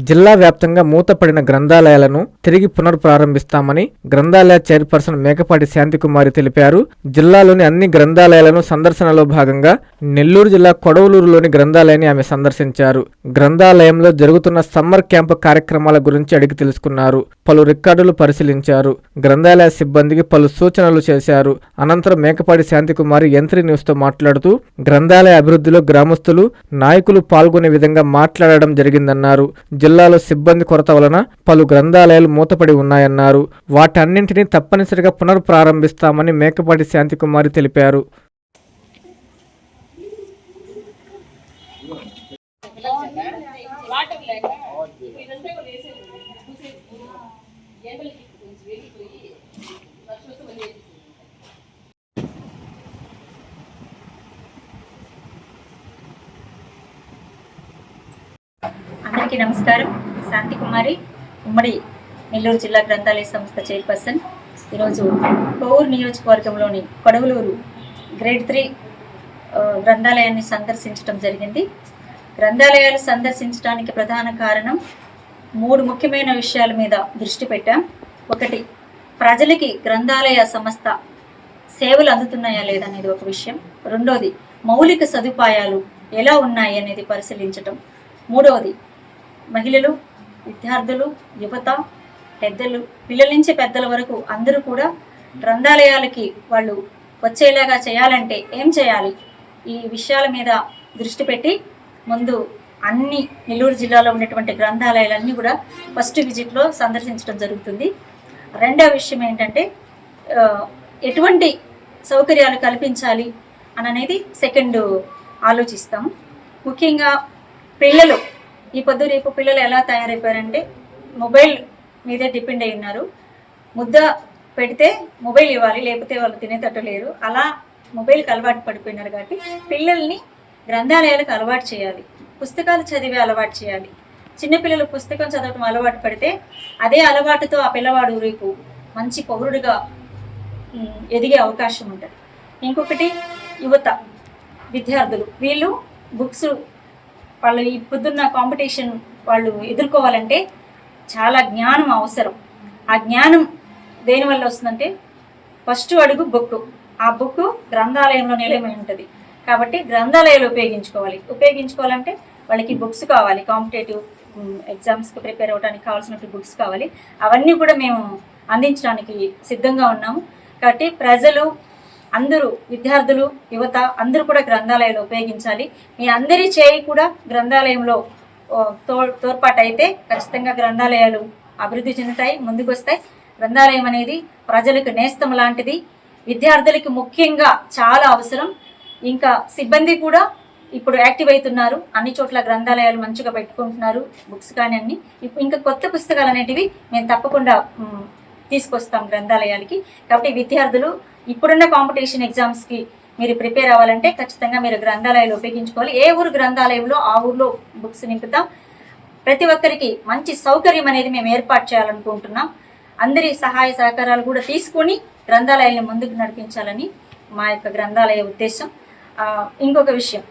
జిల్లా వ్యాప్తంగా మూతపడిన గ్రంథాలయాలను తిరిగి పునఃప్రారంభిస్తామని గ్రంథాలయ చైర్పర్సన్ మేకపాటి శాంతికుమారి తెలిపారు. జిల్లాలోని అన్ని గ్రంథాలయాలను సందర్శనలో భాగంగా నెల్లూరు జిల్లా కొడవలూరులోని గ్రంథాలయాన్ని ఆమె సందర్శించారు. గ్రంథాలయంలో జరుగుతున్న సమ్మర్ క్యాంపు కార్యక్రమాల గురించి అడిగి తెలుసుకున్నారు. పలు రికార్డులు పరిశీలించారు. గ్రంథాలయ సిబ్బందికి పలు సూచనలు చేశారు. అనంతరం మేకపాటి శాంతికుమారి యంత్రి న్యూస్తో మాట్లాడుతూ గ్రంథాలయ అభివృద్ధిలో గ్రామస్తులు, నాయకులు పాల్గొనే విధంగా మాట్లాడడం జరిగిందన్నారు. జిల్లాలో సిబ్బంది కొరత వలన పలు గ్రంథాలయాలు మూతపడి ఉన్నాయన్నారు. వాటన్నింటినీ తప్పనిసరిగా పునఃప్రారంభిస్తామని మేకపాటి శాంతికుమారి తెలిపారు. అందరికీ నమస్కారం. శాంతికుమారి, ఉమ్మడి నెల్లూరు జిల్లా గ్రంథాలయ సంస్థ చైర్పర్సన్. ఈరోజు కోవూరు నియోజకవర్గంలోని కొడవలూరు గ్రేడ్ 3 గ్రంథాలయాన్ని సందర్శించడం జరిగింది. గ్రంథాలయాలు సందర్శించడానికి ప్రధాన కారణం 3 ముఖ్యమైన విషయాల మీద దృష్టి పెట్టాం. ఒకటి, ప్రజలకి గ్రంథాలయ సంస్థ సేవలు అందుతున్నాయా లేదనేది ఒక విషయం. రెండోది, మౌలిక సదుపాయాలు ఎలా ఉన్నాయి అనేది పరిశీలించటం. మూడవది, మహిళలు, విద్యార్థులు, యువత, పెద్దలు, పిల్లల నుంచి పెద్దల వరకు అందరూ కూడా గ్రంథాలయాలకి వాళ్ళు వచ్చేలాగా చేయాలంటే ఏం చేయాలి, ఈ విషయాల మీద దృష్టి పెట్టి ముందు అన్ని నెల్లూరు జిల్లాలో ఉన్నటువంటి గ్రంథాలయాలన్నీ కూడా ఫస్ట్ విజిట్లో సందర్శించడం జరుగుతుంది. రెండవ విషయం ఏంటంటే ఎటువంటి సౌకర్యాలు కల్పించాలి అనేది సెకండ్ ఆలోచిస్తాము. ముఖ్యంగా పిల్లలు ఈ పొద్దు రేపు పిల్లలు ఎలా తయారైపోయారంటే మొబైల్ మీదే డిపెండ్ అయి ఉన్నారు. ముద్ద పెడితే మొబైల్ ఇవ్వాలి, లేకపోతే వాళ్ళు తినేటట్టు లేరు. అలా మొబైల్కి అలవాటు పడిపోయినారు. కాబట్టి పిల్లల్ని గ్రంథాలయాలకు అలవాటు చేయాలి, పుస్తకాలు చదివే అలవాటు చేయాలి. చిన్నపిల్లలు పుస్తకం చదవటం అలవాటు పడితే అదే అలవాటుతో ఆ పిల్లవాడు రేపు మంచి పౌరుడిగా ఎదిగే అవకాశం ఉంటుంది. ఇంకొకటి, యువత, విద్యార్థులు, వీళ్ళు బుక్స్ వాళ్ళు ఈ పొద్దున్న కాంపిటీషన్ వాళ్ళు ఎదుర్కోవాలంటే చాలా జ్ఞానం అవసరం. ఆ జ్ఞానం దేనివల్ల వస్తుందంటే ఫస్ట్ అడుగు బుక్. ఆ బుక్ గ్రంథాలయంలో నిలయమై ఉంటుంది. కాబట్టి గ్రంథాలయాలు ఉపయోగించుకోవాలంటే వాళ్ళకి బుక్స్ కావాలి. కాంపిటేటివ్ ఎగ్జామ్స్కి ప్రిపేర్ అవ్వడానికి కావాల్సినటువంటి బుక్స్ కావాలి. అవన్నీ కూడా మేము అందించడానికి సిద్ధంగా ఉన్నాము. కాబట్టి ప్రజలు అందరూ, విద్యార్థులు, యువత అందరూ కూడా గ్రంథాలయాలు ఉపయోగించాలి. మీ అందరి చేయి కూడా గ్రంథాలయంలో తోడ్పాటు అయితే ఖచ్చితంగా గ్రంథాలయాలు అభివృద్ధి చెందుతాయి, ముందుకు వస్తాయి. గ్రంథాలయం అనేది ప్రజలకు నేస్తం లాంటిది. విద్యార్థులకి ముఖ్యంగా చాలా అవసరం. ఇంకా సిబ్బంది కూడా ఇప్పుడు యాక్టివ్ అవుతున్నారు. అన్ని చోట్ల గ్రంథాలయాలు మంచిగా పెట్టుకుంటున్నారు, బుక్స్ కానీ అన్ని. ఇంకా కొత్త పుస్తకాలు అనేటివి మేము తప్పకుండా తీసుకొస్తాం గ్రంథాలయాలకి. కాబట్టి విద్యార్థులు ఇప్పుడున్న కాంపిటీషన్ ఎగ్జామ్స్కి మీరు ప్రిపేర్ అవ్వాలంటే ఖచ్చితంగా మీరు గ్రంథాలయాలు ఉపయోగించుకోవాలి. ఏ ఊరు గ్రంథాలయంలో ఆ ఊర్లో బుక్స్ నింపుతాం. ప్రతి ఒక్కరికి మంచి సౌకర్యం అనేది మేము ఏర్పాటు చేయాలనుకుంటున్నాం. అందరి సహాయ సహకారాలు కూడా తీసుకొని గ్రంథాలయాలను ముందుకు నడిపించాలని మా యొక్క గ్రంథాలయ ఉద్దేశం. ఇంకొక విషయం,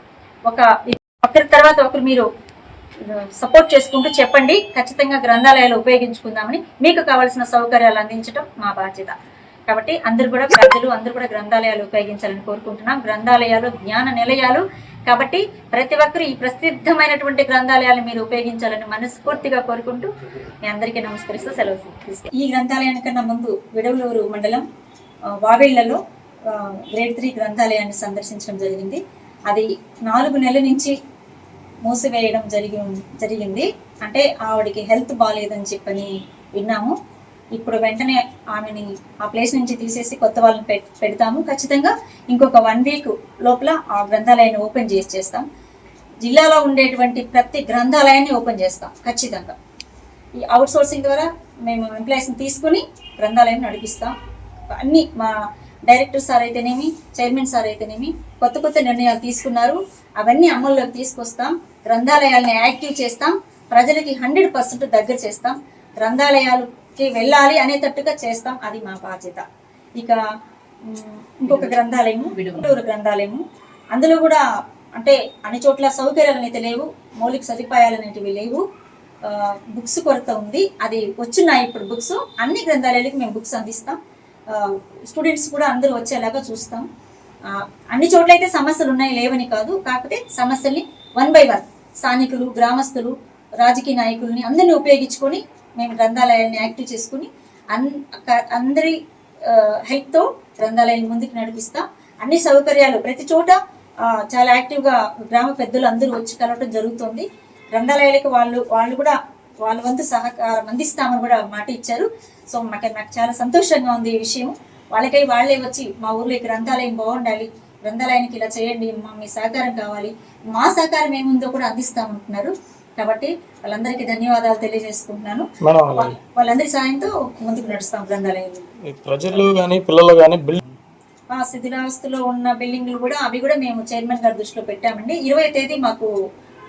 ఒకరి తర్వాత ఒకరు మీరు సపోర్ట్ చేసుకుంటూ చెప్పండి. ఖచ్చితంగా గ్రంథాలయాలు ఉపయోగించుకుందామని, మీకు కావాల్సిన సౌకర్యాలు అందించడం మా బాధ్యత. కాబట్టి ప్రజలు అందరూ కూడా గ్రంథాలయాలు ఉపయోగించాలని కోరుకుంటున్నాం. గ్రంథాలయాలు జ్ఞాన నిలయాలు. కాబట్టి ప్రతి ఒక్కరు ఈ ప్రసిద్ధమైనటువంటి గ్రంథాలయాలు మీరు ఉపయోగించాలని మనస్ఫూర్తిగా కోరుకుంటూ మీ అందరికీ నమస్కరిస్తూ సెలవు తీసుకుంటాం. ఈ గ్రంథాలయానికన్నా ముందు విడవలూరు మండలం వావేళ్లలో గ్రేడ్ 3 గ్రంథాలయాన్ని సందర్శించడం జరిగింది. అది 4 నెలల నుంచి మూసివేయడం జరిగింది. అంటే ఆవిడికి హెల్త్ బాగాలేదని చెప్పని విన్నాము. ఇప్పుడు వెంటనే ఆమెని ఆ ప్లేస్ నుంచి తీసేసి కొత్త వాళ్ళని పెడతాము. ఖచ్చితంగా ఇంకొక 1 వీక్ లోపల ఆ గ్రంథాలయాన్ని ఓపెన్ చేస్తాం. జిల్లాలో ఉండేటువంటి ప్రతి గ్రంథాలయాన్ని ఓపెన్ చేస్తాం ఖచ్చితంగా. ఈ అవుట్ సోర్సింగ్ ద్వారా మేము ఎంప్లాయీస్ని తీసుకుని గ్రంథాలయం నడిపిస్తాం. అన్ని మా డైరెక్టర్ సార్ అయితేనేమి, చైర్మన్ సార్ అయితేనేమి కొత్త నిర్ణయాలు తీసుకున్నారు. అవన్నీ అమల్లోకి తీసుకొస్తాం. గ్రంథాలయాల్ని యాక్టివ్ చేస్తాం. ప్రజలకి 100% దగ్గర చేస్తాం. గ్రంథాలయాలకి వెళ్ళాలి అనేటట్టుగా చేస్తాం. అది మా బాధ్యత. ఇక ఇంకొక గ్రంథాలయము విడవలూరు గ్రంథాలయము. అందులో కూడా అంటే అన్ని చోట్ల సౌకర్యాలు అయితే లేవు, మౌలిక సదుపాయాలు అనేటివి లేవు. బుక్స్ కొరత ఉంది. అది వచ్చున్నాయి ఇప్పుడు బుక్స్. అన్ని గ్రంథాలయాలకు మేము బుక్స్ అందిస్తాం. స్టూడెంట్స్ కూడా అందరూ వచ్చేలాగా చూస్తాం. అన్ని చోట్ల అయితే సమస్యలు ఉన్నాయి, లేవని కాదు. కాకపోతే సమస్యల్ని 1 by 1 స్థానికులు, గ్రామస్తులు, రాజకీయ నాయకుల్ని అందరినీ ఉపయోగించుకొని మేము గ్రంథాలయాన్ని యాక్టివ్ చేసుకుని అందరి హెల్ప్తో గ్రంథాలయాన్ని ముందుకు నడిపిస్తాం. అన్ని సౌకర్యాలు ప్రతి చోట చాలా యాక్టివ్గా గ్రామ పెద్దలు అందరూ వచ్చి కలవటం జరుగుతుంది. గ్రంథాలయాలకు వాళ్ళు కూడా వాళ్ళ వంతు సహకారం అందిస్తామని కూడా మాట ఇచ్చారు. సో నాకు చాలా సంతోషంగా ఉంది ఈ విషయం. వాళ్ళే వచ్చి మా ఊర్లో ఈ గ్రంథాలయం బాగుండాలి, గ్రంథాలయానికి ఇలా చేయండి, మీ సహకారం కావాలి, మా సహకారం ఏముందో కూడా అందిస్తామంటున్నారు. కాబట్టి వాళ్ళందరికీ ధన్యవాదాలు తెలియజేసుకుంటున్నాను. వాళ్ళందరి సాయంతో ముందుకు నడుస్తాం గ్రంథాలయం. ప్రజలు కానీ పిల్లలు కానీ శిథిలావస్థలో ఉన్న బిల్డింగ్లు కూడా అవి కూడా మేము చైర్మన్ గారి దృష్టిలో పెట్టామండి. 20వ తేదీ మాకు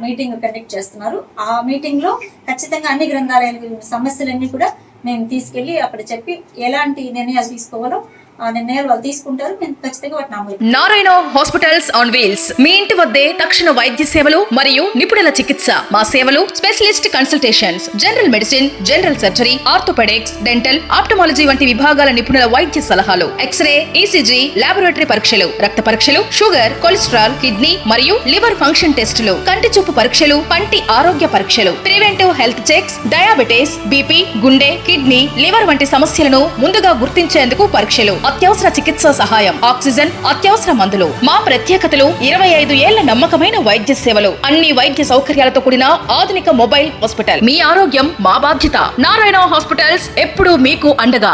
మీటింగ్ కండక్ట్ చేస్తున్నారు. ఆ మీటింగ్ లో ఖచ్చితంగా అన్ని గ్రంథాలయాల సమస్యలన్నీ కూడా మేము తీసుకెళ్లి అక్కడ చెప్పి ఎలాంటి నిర్ణయాలు తీసుకోవాలో ఆ నిర్ణయాలు వాళ్ళు తీసుకుంటారు. మేము ఖచ్చితంగా వాటిని అమలు. నారాయణ హాస్పిటల్స్ ఆన్ వీల్స్ మీ ఇంటి వద్దే తక్షణ వైద్య సేవలు మరియు నిపుణుల చికిత్స. మా సేవలు specialist consultations, general medicine, general surgery, orthopaedics, dental, ophthalmology వంటి విభాగాల నిపుణుల వైద్య సలహాలు, ఎక్స్రే, ఈసీజీ, లాబొరేటరీ పరీక్షలు, రక్త పరీక్షలు, షుగర్, కొలెస్ట్రాల్, కిడ్నీ మరియు లివర్ ఫంక్షన్ టెస్టులు, కంటి చూపు పరీక్షలు, పంటి ఆరోగ్య పరీక్షలు, preventive health checks, diabetes, BP, గుండె, కిడ్నీ, లివర్ వంటి సమస్యలను ముందుగా గుర్తించేందుకు పరీక్షలు, అత్యవసర చికిత్సా సహాయం, ఆక్సిజన్, అత్యవసర మందులు. మా ప్రత్యేకతలు 25 ఏళ్ల నమ్మకమైన వైద్య సేవలు, అన్ని వైద్య సౌకర్యాలతో కూడిన ఆధునిక మొబైల్ హాస్పిటల్. మీ ఆరోగ్యం మా బాధ్యత. నారాయణ హాస్పిటల్స్ ఎప్పుడూ మీకు అండగా.